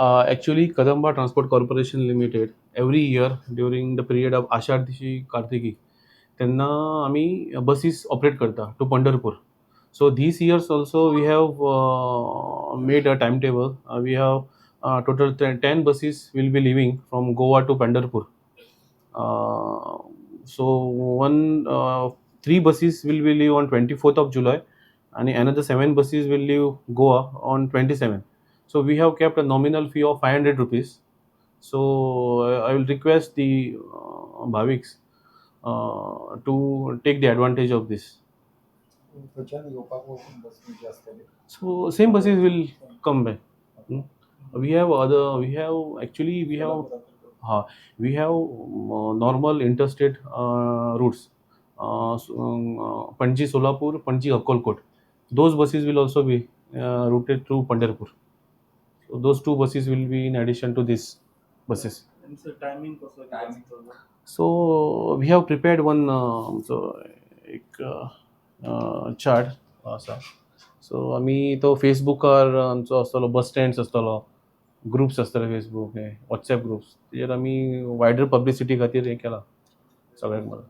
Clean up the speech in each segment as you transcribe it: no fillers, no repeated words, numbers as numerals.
Actually, Kadamba Transport Corporation Limited, every year during the period of Ashadhi Kartiki त्यांना आम्ही buses operate करता to Pandharpur. So these years also we have made a timetable. We have total 10 buses will be leaving from Goa to Pandharpur. Uh, so one 3 buses will be leave on 24th of July, and another 7 buses will leave Goa on 27th. So we have kept a nominal fee of 500 rupees. So I will request the Bhaviks to take the advantage of this. So same buses will come back. Hmm. We have other. We have normal interstate routes. Panji Solapur, Panji Akkolkot. Those buses will also be routed through Pandharpur. So those 2 buses will be in addition to these buses. So we have prepared one chart असा. सो आम्ही तो फेसबुकार आमचो आसतलो, बस stands आसतलो, groups आसतले Facebook, हे WhatsApp groups, तेजेर आमी वायडर पब्लिसिटी खातीर हे केला सगळ्यांक बरं.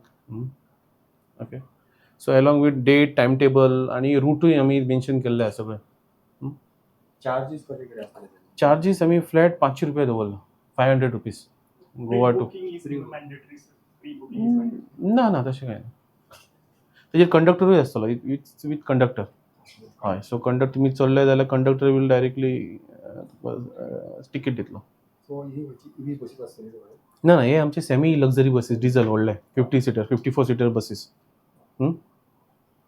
Okay. So along with date, time table आनी रूटूय आमी मेन्शन केल्ले आसा सगळे. चार्जीस कशे कितें आसतले? चार्जीस आमी फ्लॅट 500 रुपया दवरला, 500 रुपीज गोवा टू. ना ना तशें कांय ना. तेजेर कंडक्टरूय आसतलो विथ कंडक्टर. हय. सो कंडक्टर तुमी चडले जाल्यार कंडक्टर वील डायरेक्टली टिकेट दितलो. सो ही बसीस आसतली सगळे? ना ना, हे आमचे सेमी लक्झरी बसीस, डिझल व्हडले 50 सिटर 54 सिटर बसीस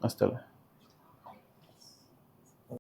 आसतले.